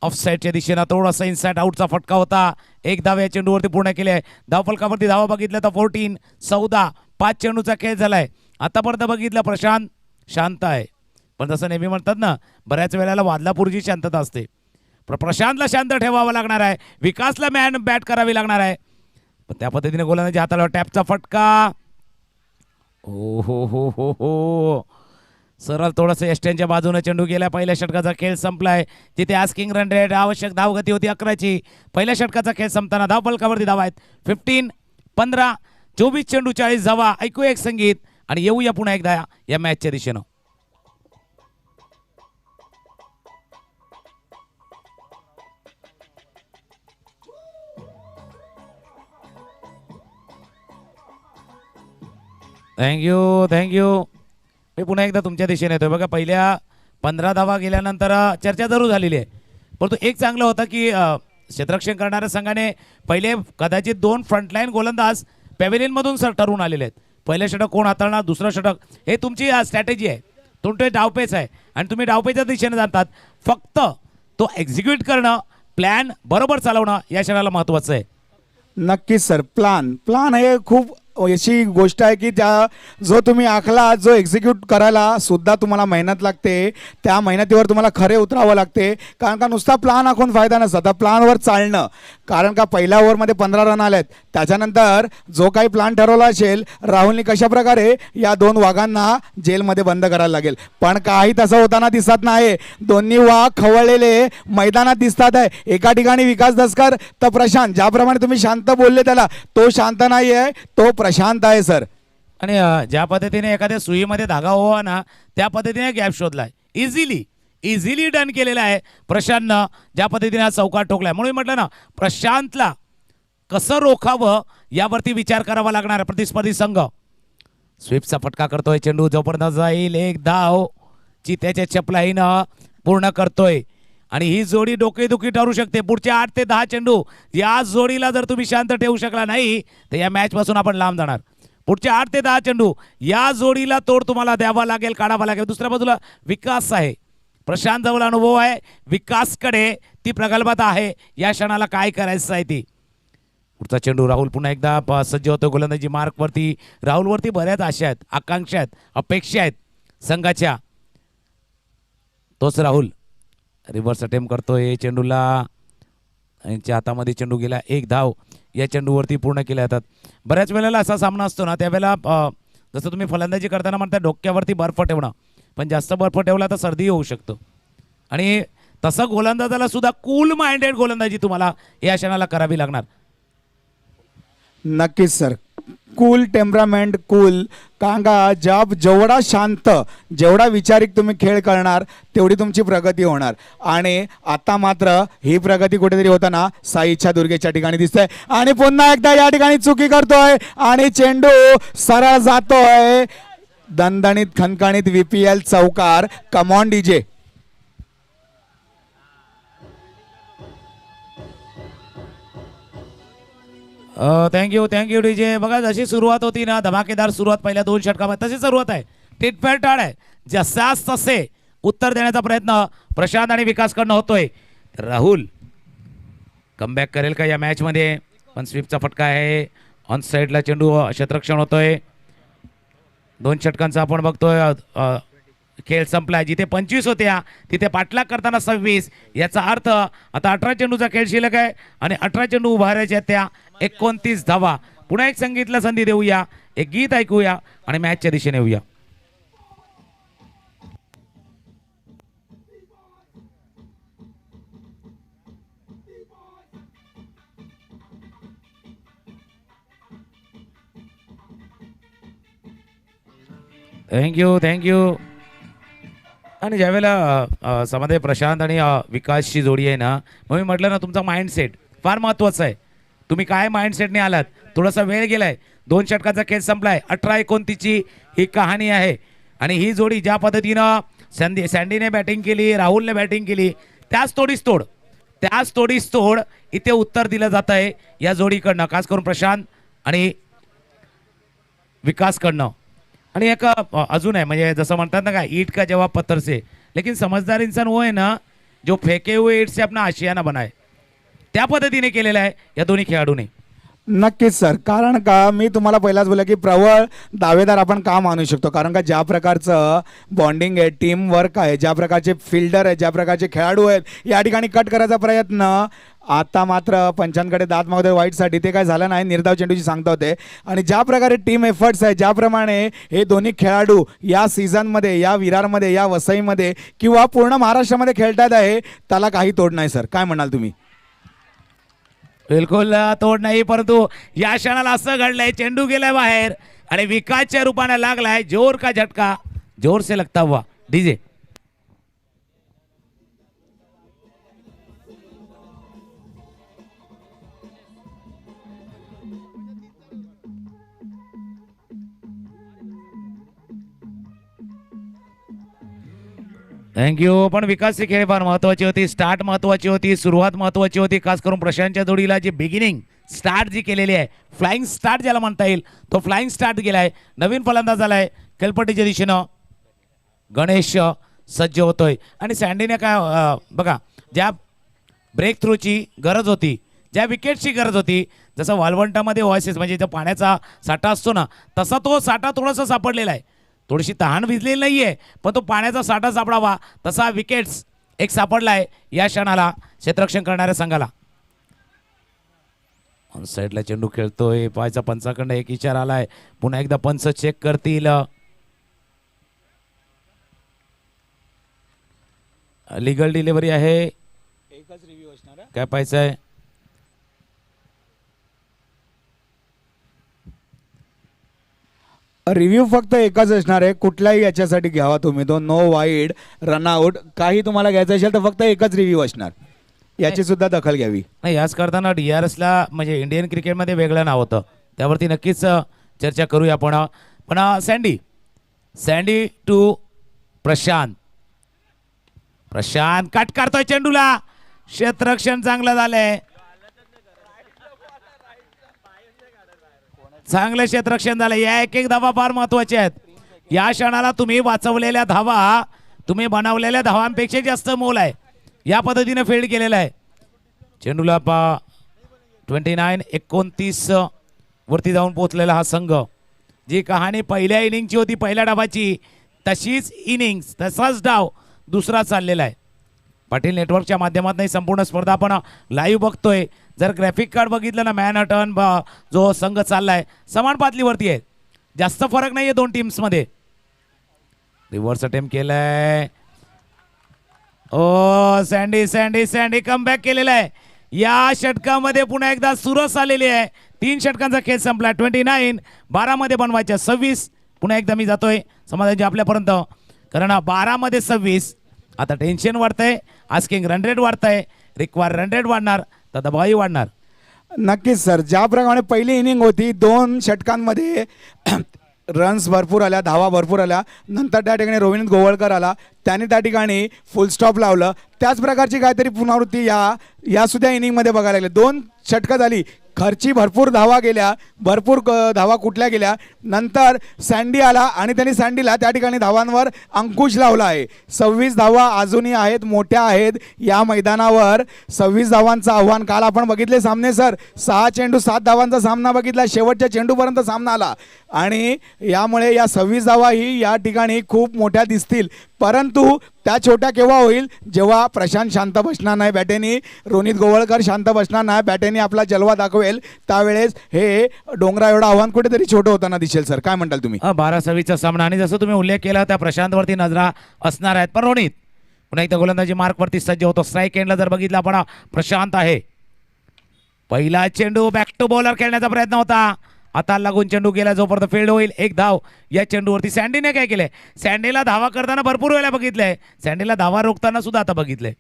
ऑफसाईडच्या दिशेनं थोडासा इनसाइड आउटचा फटका होता. 1 धाव या चेंडूवरती पूर्ण केले आहे. धावफलकावरती धावा बघितल्या तर 14, 14, 5 चेंडूचा खेळ झालाय. आतापर्यंत बघितलं प्रशांत शांत आहे, पण जसं नेहमी म्हणतात ना, बऱ्याच वेळेला वादलापूरची शांतता असते. प्रशांतला शांत ठेवावं लागणार आहे. विकासला मॅन बॅट करावी लागणार आहे. पण त्या पद्धतीने गोलंदाजी हाताला टॅपचा फटका. हो हो हो हो हो, सरळ थोडंसं एस्ट्यांच्या बाजूने चेंडू गेला. पहिल्या षटकाचा खेळ संपलाय. तिथे आस्किंग रन रेट, आवश्यक धावगती होती 11ची. पहिल्या षटकाचा खेळ संपताना धावफलकावरती धावा आहेत 15, 15, 24 चेंडू 40 धावा. ऐकूया एक संगीत आणि येऊया पुन्हा एकदा या मॅचच्या दिशेनं. थँक्यू. मी पुन्हा एकदा तुमच्या दिशेने येतोय. बघा, पहिल्या 15 धावा गेल्यानंतर चर्चा जरूर झालेली आहे, परंतु एक चांगलं होतं की क्षेत्ररक्षण करणाऱ्या संघाने पहिले कदाचित 2 फ्रंटलाईन गोलंदाज पॅव्हेलियनमधून ठरवून आलेले आहेत. पहिलं षटक कोण हाताळणार, दुसरं षटक, हे तुमची स्ट्रॅटेजी आहे. तुमचे डावपेच आहे आणि तुम्ही डावपेच्या दिशेने जातात. फक्त तो एक्झिक्यूट करणं, प्लॅन बरोबर चालवणं या क्षणाला महत्त्वाचं आहे. नक्कीच सर, प्लान हे खूप अशी गोष्ट आहे की त्या जो तुम्ही आखला, जो एक्झिक्यूट करायला सुद्धा तुम्हाला मेहनत लागते. त्या मेहनतीवर तुम्हाला खरे उतरावं लागते. कारण का नुसता प्लान आखून फायदा नसतो, त्या प्लानवर चालणं. कारण का पहिल्या ओव्हरमध्ये 15 रन आलेत. त्याच्यानंतर जो काही प्लान ठरवला असेल राहुलनी, कशाप्रकारे या 2 वाघांना जेलमध्ये बंद करायला लागेल, पण काही तसं होताना दिसत नाही. दोन्ही वाघ खवळलेले मैदानात दिसतात आहे. एका ठिकाणी विकास दसकर तर प्रशांत, ज्याप्रमाणे तुम्ही शांत बोलले त्याला, तो शांत नाही आहे, तो प्रशांत आहे सर. आणि ज्या पद्धतीने एखाद्या सुईमध्ये धागा व्हावा ना, त्या पद्धतीने गॅप शोधलाय. इझिली डन केलेला आहे प्रशांतनं, ज्या पद्धतीने हा चौकार ठोकलाय. म्हणून म्हटलं ना, प्रशांतला कसं रोखावं यावरती विचार करावा लागणार प्रतिस्पर्धी संघ. स्वीपचा फटका करतोय चेंडू, जोपर्यंत जाईल 1 धाव ची त्याच्या चपलाईनं पूर्ण करतोय. आणि ही जोडी डोकेदुखी ठरू शकते. पुढच्या 8 ते 10 चेंडू या जोडीला जर तुम्ही शांत ठेवू शकला नाही तर या मॅच पासून आपण लांब जाणार. पुढच्या 8 ते 10 चेंडू या जोडीला तोड तुम्हाला द्यावा लागेल, काढावा लागेल. दुसऱ्या बाजूला विकास आहे. प्रशांत जवळ अनुभव आहे, विकासकडे ती प्रगल्भता आहे. या क्षणाला काय करायचं आहे ती. पुढचा चेंडू राहुल पुन्हा एकदा सज्ज होतो गोलंदाजी मार्कवरती. राहुलवरती बऱ्याच आशा आहेत, आकांक्षा आहेत, अपेक्षा आहेत संघाच्या. तोच राहुल रिव्हर्स अटेम्प्ट करतोय चेंडूला. यांच्या हातामध्ये चेंडू गेला. 1 धाव या चेंडूवरती पूर्ण केल्या जातात. बऱ्याच वेळेला असा सामना असतो ना, त्यावेळेला जसं तुम्ही फलंदाजी करताना म्हणता डोक्यावरती बर्फ ठेवणं, पण जास्त बर्फ ठेवला तर सर्दी होऊ शकतो. आणि तसं गोलंदाजाला सुद्धा कूल माइंडेड गोलंदाजी तुम्हाला या क्षणाला करावी लागणार. नक्कीच सर, कूल टेम्परामेंट कूल कांगा जब जेवढा शांत जेवढा विचारिक तुम्ही खेळ करणार तेवढी तुमची प्रगती होणार आणि आता मात्र ही प्रगती कुठेतरी होताना साई इच्छा दुर्गेच्या ठिकाणी दिसतंय आणि पुन्हा एकदा या ठिकाणी चुकी करतोय आणि चेंडू सरळ जातोय दणदणीत खणखणीत VPL चौकार कमॉन डीजे थँक्यू डीजे. बघा जशी सुरुवात होती ना धमाकेदार सुरुवात पहिल्या 2 षटकामध्ये तशी सुरुवात आहे. टिटफॅट टाळ आहे जसाच तसे उत्तर देण्याचा प्रयत्न प्रशांत आणि विकासकडनं होतोय. राहुल कमबॅक करेल का या मॅच मध्ये पण स्वीपचा फटका आहे. ऑन साईडला चेंडू क्षेत्ररक्षण होतोय. 2 षटकांचा आपण बघतोय. खेळ संपलाय. जिथे 25 होत्या तिथे पाठलाग करताना 26. याचा अर्थ आता 18 चेंडूचा खेळ शिल्लक आहे आणि 18 चेंडू उभारायच्या त्या 29 धावा. पुन्हा एक संगीतला संधी देऊया, एक गीत ऐकूया आणि मॅचच्या दिशेने येऊया. थँक्यू. आणि ज्यावेळेला समाधाय प्रशांत आणि विकासची जोडी आहे ना मग मी म्हटलं ना तुमचा माइंडसेट फार महत्त्वाचा आहे. तुम्ही काय माइंडसेटने आलात. थोडासा वेळ गेलाय. 2 षटकाचा खेळ संपलाय. 18-29 ही कहाणी आहे आणि ही जोडी ज्या पद्धतीनं सँडीने बॅटिंग केली, राहुलने बॅटिंग केली त्याच तोडीस तोड इथे उत्तर दिलं जात आहे या जोडीकडनं खास करून प्रशांत आणि विकासकडनं. आणि एक अजून आहे म्हणजे जसं म्हणतात ना का ईट का जवाब पत्थर से लेकिन समझदार इंसान वो है ना जो फेके हुए ईट से अपना आशियाना बनाए. त्या पद्धतीने केलेलं आहे या दोन्ही खेळाडूने. नक्कीच सर. कारण का मी तुम्हाला पहिलाच बोललो की प्रबळ दावेदार आपण का मानू शकतो कारण का ज्या प्रकारचं बॉन्डिंग आहे टीम वर्क आहे ज्या प्रकारचे फिल्डर आहे ज्या प्रकारचे खेळाडू आहेत या ठिकाणी कट करायचा प्रयत्न आता मात्र पंचांकडे दात मागवतोय वाईटसाठी ते काय झालं नाही. निर्धाव चेंडूची सांगता होते आणि ज्या प्रकारे टीम एफर्ट्स आहे ज्याप्रमाणे हे दोन्ही खेळाडू या सीझनमध्ये या विरारमध्ये या वसईमध्ये किंवा पूर्ण महाराष्ट्रामध्ये खेळतात आहे त्याला काही तोड नाही सर. काय म्हणाल तुम्ही. बिलकुल तोड नाही परंतु या क्षणाला असं घडलंय चेंडू गेलाय बाहेर आणि विकासच्या रूपाने लागलाय जोर का झटका जोर से लगता हुआ डीजे. थँक्यू. पण विकासची खेळ फार महत्वाची होती. स्टार्ट महत्वाची होती. सुरुवात महत्वाची होती. खास करून प्रशांतच्या जोडीला जी बिगिनिंग स्टार्ट जी केलेली आहे फ्लाइंग स्टार्ट ज्याला म्हणता येईल तो फ्लाइंग स्टार्ट गेलाय. नवीन फलंदाज आलाय खेळपट्टीच्या दिशेनं गणेश सज्ज होतोय आणि सँडीने काय बघा ज्या ब्रेक थ्रूची गरज होती ज्या विकेटची गरज होती जसं वाळवंटामध्ये ओएसिस म्हणजे जो पाण्याचा साठा असतो ना तसा तो साठा थोडासा सापडलेला आहे. थोडीशी तहान भिजलेली नाही आहे पण तो पाण्याचा साठा सापडावा तसा विकेट्स एक सापडला आहे या क्षणाला क्षेत्ररक्षण करणाऱ्या संघाला. ऑन साईडला चेंडू खेळतोय. पायचा पंचाकडनं एक इशारा आलाय. पुन्हा एकदा पंच चेक करतील. लिगल डिलिव्हरी आहे. एकच रिव्ह्यू असणार काय पाहायचं आहे. रिव्ह्यू फक्त एकच असणार आहे. कुठलाही याच्यासाठी घ्यावा तुम्ही तो नो वाईड रनआउट काही तुम्हाला घ्यायचं असेल तर फक्त एकच रिव्ह्यू असणार. याची सुद्धा दखल घ्यावी. नाही याच करताना DRSला म्हणजे इंडियन क्रिकेटमध्ये वेगळं नाव होतं त्यावरती नक्कीच चर्चा करूया आपण. पण सँडी टू प्रशांत कट करतोय चेंडूला. क्षेत्ररक्षण चांगलं झालंय. चांगलं क्षेत्ररक्षण झालं. या एक धावा फार महत्वाच्या आहेत. या क्षणाला तुम्ही वाचवलेल्या धावा तुम्ही बनवलेल्या धावांपेक्षा जास्त मोल आहे. या पद्धतीने फील्ड केलेलं आहे. चेंडूला 29 वरती जाऊन पोहोचलेला हा संघ. जी कहाणी पहिल्या इनिंगची होती पहिल्या डावाची तशीच इनिंग्स तसाच डाव दुसरा चाललेला आहे. पाटील नेटवर्कच्या माध्यमातून ही संपूर्ण स्पर्धा आपण लाईव्ह बघतोय. जर ग्राफिक कार्ड बघितलं ना मॅनहटन जो संघ चाललाय समान पातळीवरती आहे. जास्त फरक नाहीये दोन टीम्समध्ये. रिव्हर्स अटेम्प्ट केलाय. ओ सँडी कमबॅक केलेला आहे. या षटकामध्ये पुन्हा एकदा सुरस आलेली आहे. 3 षटकांचा खेळ संपला. 29 12 मध्ये बनवायच्या 26. पुन्हा एकदा मी जातोय समाधानजी आपल्यापर्यंत, कारण 12 मध्ये 26. आता टेन्शन वाढतंय, आस्किंग रन रेट वाढतंय, रिक्वायर रन रेट वाढणार तर दबावही वाढणार. नक्कीच सर, ज्याप्रमाणे पहिली इनिंग होती 2 षटकांमध्ये रन्स भरपूर आल्या, धावा भरपूर आल्या, नंतर त्या ठिकाणी रोहित गोवळकर आला, त्याने त्या ठिकाणी फुल स्टॉप लावलं. त्याच प्रकारची काहीतरी पुनरावृत्ती या सुद्धा इनिंगमध्ये बघायला लागली. 2 षटकं झाली, खर्ची भरपूर धावा गेल्या, भरपूर धावा कुठल्या गेल्या. नंतर सँडी आला आणि त्यांनी सँडीला त्या ठिकाणी धावांवर अंकुश लावला आहे. 26 धावा अजूनही आहेत, मोठ्या आहेत या मैदानावर. 26 धावांचं आव्हान. काल आपण बघितले सामने सर, 6 चेंडू 7 धावांचा सामना बघितला, शेवटच्या चेंडूपर्यंत सामना आला आणि यामुळे या 26 धावा ही या ठिकाणी खूप मोठ्या दिसतील. परंतु त्या छोट्या केव्हा होईल, जेव्हा प्रशांत शांत बसणार नाही बॅटेनी, रोहित गोवळकर शांत बसणार नाही बॅटेनी, आपला जलवा दाखवेल, त्यावेळेस हे डोंगरा एवढं आव्हान कुठेतरी छोटं होताना दिसेल. सर काय म्हणताल तुम्ही? 12-26चा सामना आणि जसं तुम्ही उल्लेख केला त्या प्रशांतवरती नजरा असणार आहेत. पण रोहित पुन्हा एकदा गोलंदाजी मार्कवरती सज्ज होतो. स्ट्राईक एंडला जर बघितलं आपण प्रशांत आहे. पहिला चेंडू बॅक टू बॉलर खेळण्याचा प्रयत्न होता, आता लागून चेंडू गेला, जोपर्यंत फील्ड होईल 1 धाव. या चेंडूवरती सँडीने काय केलंय, सँडीला धावा करताना भरपूर वेळा बघितलंय, सँडीला धावा रोखताना सुद्धा आता बघितलंय.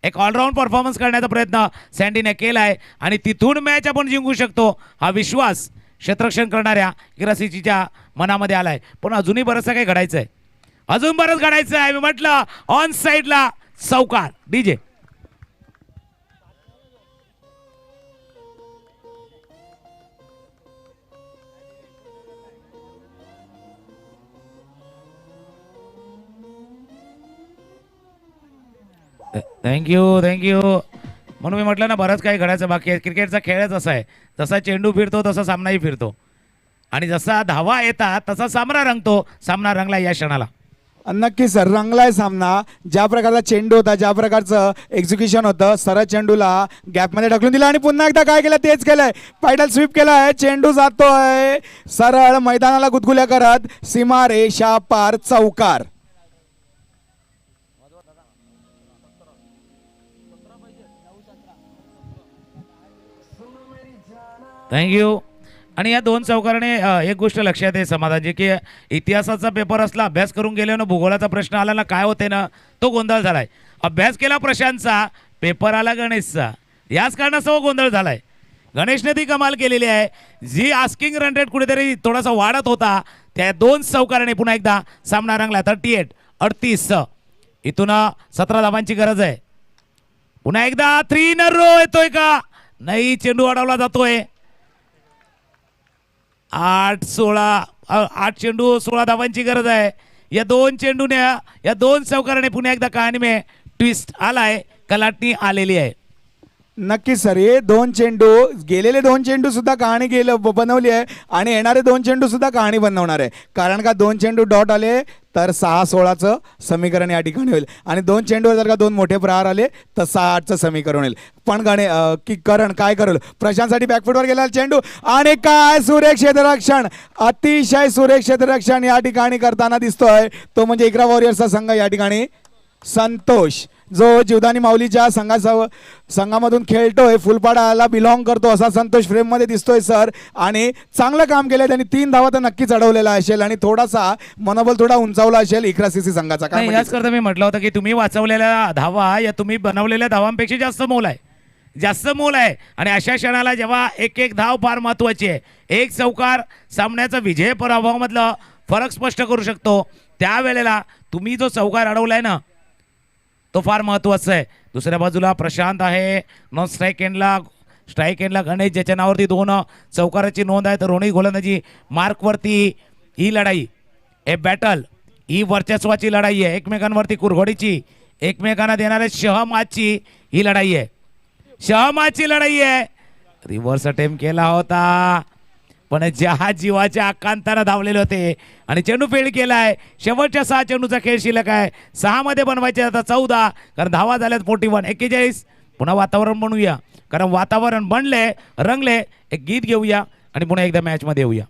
एक ऑलराऊंड परफॉर्मन्स करण्याचा प्रयत्न सँडीने केलाय आणि तिथून मॅच आपण जिंकू शकतो हा विश्वास क्षेत्ररक्षण करणाऱ्या इरासिचीच्या मनामध्ये आलाय. पण अजूनही बरंचसं काही घडायचं आहे, अजून बरंच घडायचं आहे. मी म्हटलं ऑन साईडला चौकार. DJ thank you. म्हणून मी म्हटलं ना बरंच काही घडायचं बाकी आहे. क्रिकेटचा खेळच असा आहे, जसा चेंडू फिरतो तसा सामनाही फिरतो आणि जसा धावा येतात तसा सामना रंगतो. सामना रंगला या क्षणाला. नक्की सर, रंगलाय सामना. ज्या प्रकारचा चेंडू होता, ज्या प्रकारचं एक्झिक्युशन होतं, सरळ चेंडूला गॅपमध्ये ढकलून दिला आणि पुन्हा एकदा काय केलं तेच केलंय, पायडल स्वीप केलाय. चेंडू जातोय सरळ मैदानाला गुदगुल्या करत, सीमा रेषा पार, चौकार. थँक्यू. आणि या 2 चौकाराने एक गोष्ट लक्षात आहे समाधानजी, की इतिहासाचा पेपर असला, अभ्यास करून गेले ना, भूगोलाचा प्रश्न आला ना, काय होते ना, तो गोंधळ झालाय. अभ्यास केला प्रशांतचा, पेपर आला गणेशचा, याच कारणास्तव गोंधळ झालाय. गणेशने ती कमाल केलेली आहे, जी आस्किंग रन रेट कुठेतरी थोडासा वाढत होता, त्या 2 चौकाराने पुन्हा एकदा सामना रंगला. 38 इथून 17 धावांची गरज आहे. पुन्हा एकदा 3 इन अ रो येतोय का नाही, चेंडू अडवला जातोय. 8 चेंडू 16 धावांची गरज आहे. या 2 चेंडूने, या 2 चौकाराने पुन्हा एकदा कहाणी में ट्विस्ट आलाय, कलाटणी आलेली आहे. नक्की सर, हे 2 चेंडू, गेलेले 2 चेंडू सुद्धा कहाणी बनवली आहे आणि येणारे 2 चेंडू सुद्धा कहाणी बनवणार आहे. कारण का 2 चेंडू डॉट आले तर 6-16चं समीकरण या ठिकाणी होईल आणि 2 चेंडूवर जर का 2 मोठे प्रहार आले तर 6-8चं समीकरण होईल. पण करण काय करेल, प्रशांतसाठी बॅकफुटवर गेला चेंडू आणि काय सुरेख क्षेत्ररक्षण, अतिशय सुरेख क्षेत्ररक्षण या ठिकाणी करताना दिसतोय. तो म्हणजे इकरा वॉरियर्सचा संघ या ठिकाणी. संतोष जो जीवदानी माऊलीच्या संघामधून खेळतोय, फुलपाडाला बिलॉंग करतो असा संतोष फ्रेममध्ये दिसतोय सर. आणि चांगलं काम केलंय त्यांनी. 3 धावा तर नक्कीच अडवलेला असेल आणि थोडासा मनोबल थोडा उंचावला असेल इकरा सीसी संघाचा. काय याच करता मी म्हटलं होतं की तुम्ही वाचवलेल्या धावा या तुम्ही बनवलेल्या धावांपेक्षा जास्त मोल आहे. आणि अशा क्षणाला जेव्हा एक धाव फार महत्वाची आहे, एक चौकार सामन्याचा विजय पराभवामधलं फरक स्पष्ट करू शकतो. त्यावेळेला तुम्ही जो चौकार अडवलाय ना, तो फार महत्त्वाचा आहे. दुसऱ्या बाजूला प्रशांत आहे नॉन स्ट्राईक एंडला गणेश, ज्याच्या नावावरती 2 चौकाराची नोंद आहे. तर रोहित गोलंदाजी मार्कवरती ही लढाई, ए बॅटल, ही वर्चस्वाची लढाई आहे, एकमेकांवरती कुरघोडीची, एकमेकांना देणाऱ्या शहमाची ही लढाई आहे. शहमाची लढाई आहे. रिव्हर्स अटेम्प्ट केला होता पण ज्या जीवाच्या आकांतानं धावलेले होते आणि चेंडू फेल केलाय. शेवटच्या 6 चेंडूचा खेळ शिल्लक आहे. 6 मध्ये बनवायचे आता 14, कारण धावा झाल्यात 41. 41. पुन्हा वातावरण बनवूया, कारण वातावरण बनले, रंगले. एक गीत घेऊया आणि पुन्हा एकदा मॅच मध्ये येऊया.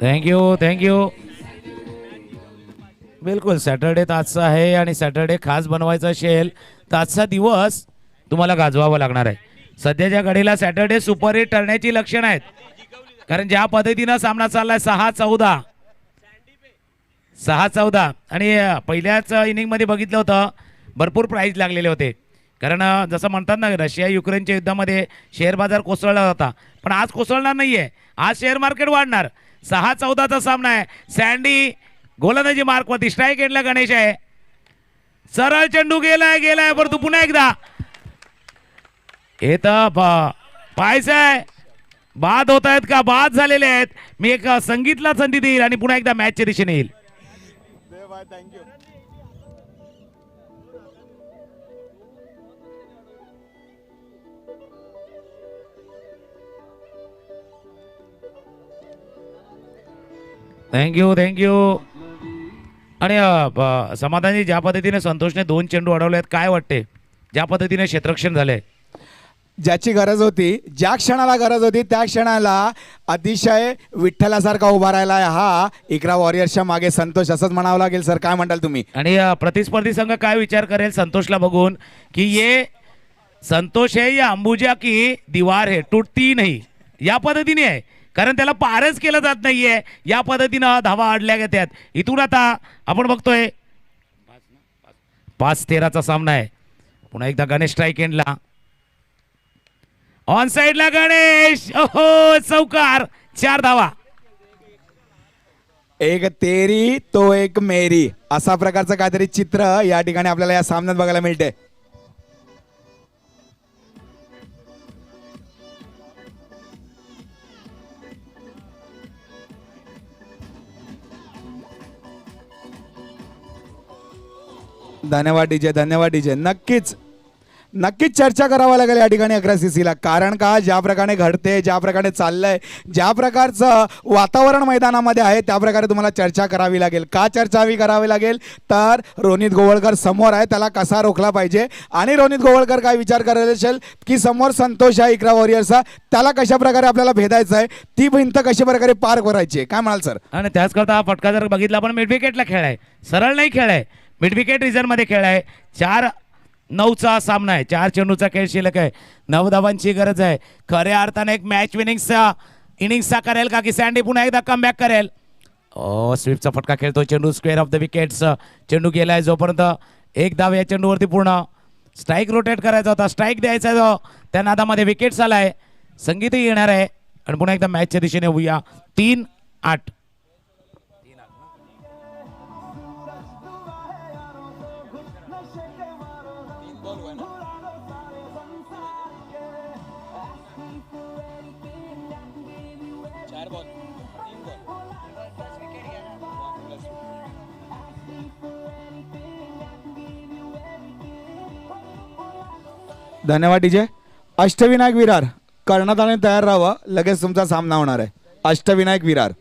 थँक्यू. बिलकुल सॅटर्डे आजचा आहे आणि सॅटर्डे खास बनवायचा असेल तर आजचा दिवस तुम्हाला गाजवावा लागणार आहे. सध्याच्या घडीला सॅटर्डे सुपर हिट ठरण्याची लक्षणं आहेत. कारण ज्या पद्धतीनं सामना चाललाय 6-14 आणि पहिल्याच इनिंगमध्ये बघितलं होतं भरपूर प्राईज लागलेले होते. कारण जसं म्हणतात ना रशिया युक्रेनच्या युद्धामध्ये शेअर बाजार कोसळला होता, पण आज कोसळणार नाहीये. आज शेअर मार्केट वाढणार. 6-14चा सामना आहे. सँडी गोलंदाजी मार्कवरती स्ट्राईक एंडला गणेश आहे. सरळ चेंडू गेलाय परंतु पुन्हा एकदा हे तर पाहायचं आहे बाद होत आहेत का बाद झालेले आहेत. मी एक संगीतला संधी देईल आणि पुन्हा एकदा मॅचच्या दिशेने येईल. थँक्यू. आणि समाधानी ज्या पद्धतीने संतोषने 2 चेंडू अडवले आहेत, काय वाटते ज्या पद्धतीने क्षेत्ररक्षण झाले. ज्याची गरज होती, ज्या क्षणाला गरज होती त्या क्षणाला अतिशय विठ्ठलासारखा उभा राहिला हा इकरा वॉरियर्सच्या मागे संतोष, असंच म्हणावं लागेल सर. काय म्हणताल तुम्ही? आणि प्रतिस्पर्धी संघ काय विचार करेल संतोषला बघून की ये संतोष है या अंबुजा की दीवार है टूटती नहीं, या पद्धतीने आहे. कारण त्याला पारच केलं जात नाहीये. या पद्धतीनं धावा अडल्या घेतात. इथून आता आपण बघतोय 5-13चा सामना आहे. पुन्हा एकदा गणेश स्ट्राईक एंडला ऑन साइडला गणेश. ओहो चौकार. 4 धावा. एक तेरी तो एक मेरी असा प्रकारचं काहीतरी चित्र या ठिकाणी आपल्याला या सामन्यात बघायला मिळते. धन्यवाद डीजे. नक्कीच चर्चा करावा लागेल या ठिकाणी 11 ला. कारण का ज्या प्रकारे घडते, ज्या प्रकारे चाललंय, ज्या प्रकारचं वातावरण मैदानामध्ये आहे त्या प्रकारे तुम्हाला चर्चा करावी लागेल. का चर्चा करावी लागेल तर रोनित गोवळकर समोर आहे, त्याला कसा रोखला पाहिजे. आणि रोनित गोवळकर काय विचार करायला असेल की समोर संतोष आहे इकरा वॉरियर्सचा, त्याला कशा प्रकारे आपल्याला भेदायचं आहे, ती भिंत कशा प्रकारे पार करायची आहे. काय म्हणाल सर? आणि त्याच करता हा फटका जर बघितला आपण मिड विकेटला खेळाय, सरळ नाही खेळाय, मिड विकेट रिझन मध्ये खेळाय. 4-9चा सामना आहे. 4 चेंडूचा खेळ शिल्लक आहे. 9 धावांची गरज आहे. खऱ्या अर्थाने एक मॅच विनिंगचा इनिंग्सचा करेल का की सँडी पुन्हा एकदा कमबॅक करेल. स्वीपचा फटका खेळतो. चेंडू स्क्वेअर ऑफ द विकेट्स. चेंडू गेलाय. जोपर्यंत एक धाव या चेंडूवरती पूर्ण स्ट्राईक रोटेट करायचा होता, स्ट्राईक द्यायचा जो त्या नादामध्ये विकेट्स आलाय. संगीतही येणार आहे आणि पुन्हा एकदा मॅचच्या दिशेने होऊया. 3-8. धन्यवाद डीजे. अष्टविनायक विरार कर्णधाराने तयार राहावं, लगेच तुमचा सामना होणार आहे. अष्टविनायक विरार.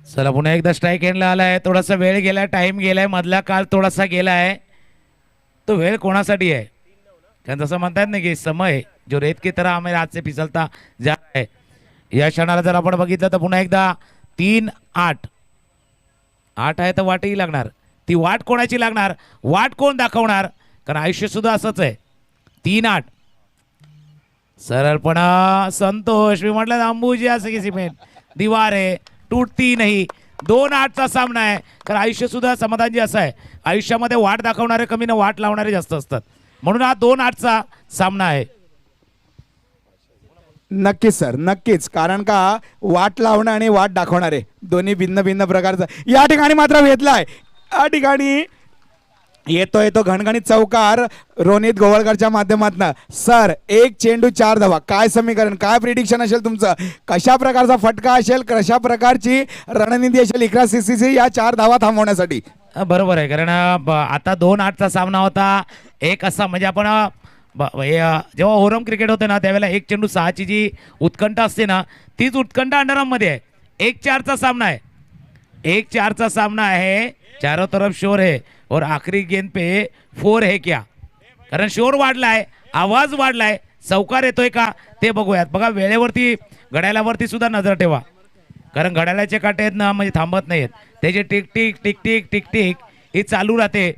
चला पुन्हा एकदा स्ट्राईक एंडला आलाय. थोडासा वेळ गेलाय, टाइम गेलाय, मधला काळ थोडासा गेलाय. तो वेळ कोणासाठी आहे? कारण जसं म्हणतात ना की समय जो रेत की तरह हमें हाथ से फिसलता जा है. या क्षणाला जर आपण बघितलं तर पुन्हा एकदा 3-8. 8 आहे तर वाटही लागणार. ती वाट कोणाची लागणार? वाट कोण दाखवणार? कारण आयुष्य सुद्धा असंच आहे. 3-8 सरळपणा संतोष. मी म्हटलं अंबुजी असं की सिमेंट दीवार आहे टूटती नाही. 2-8चा सामना आहे. कारण आयुष्य सुद्धा समाधानजी असं आहे, आयुष्यामध्ये वाट दाखवणारे कमी ना वाट लावणारे जास्त असतात. म्हणून हा 2-8चा सामना आहे. नक्कीच सर, नक्कीच. कारण का वाट लावणं आणि वाट दाखवणारे दोन्ही भिन्न भिन्न प्रकारचं. या ठिकाणी मात्र भेटलाय. या ठिकाणी येतो घणघणीत चौकार रोनित गोवळकरच्या माध्यमातून. सर 1 चेंडू 4 धावा. काय समीकरण, काय प्रिडिक्शन असेल तुमचं? कशा प्रकारचा फटका असेल, कशा प्रकारची रणनीती असेल इकरा सीसीसी या 4 धावा थांबवण्यासाठी? बरोबर आहे. कारण आता 2-8चा सामना होता. एक असा म्हणजे आपण जेव्हा होरम क्रिकेट होते ना त्यावेळेला 1 चेंडू 6ची जी उत्कंठा असते ना तीच उत्कंठा अंडरआर्म मध्ये आहे. 1-4चा सामना आहे. 1-4चा सामना आहे. चारों तरफ शोर है और आखिरी गेंद पे 4 है क्या? कारण शोर वाढलाय, आवाज वाढलाय, चौकार येतोय का ते बघूयात. बघा वेळेवरती घड्याळावरती सुद्धा नजर ठेवा, कारण घड्याळाचे काटे आहेत ना म्हणजे थांबत नाहीत, त्याचे tick tick tick tick tick tick ही चालू राहते.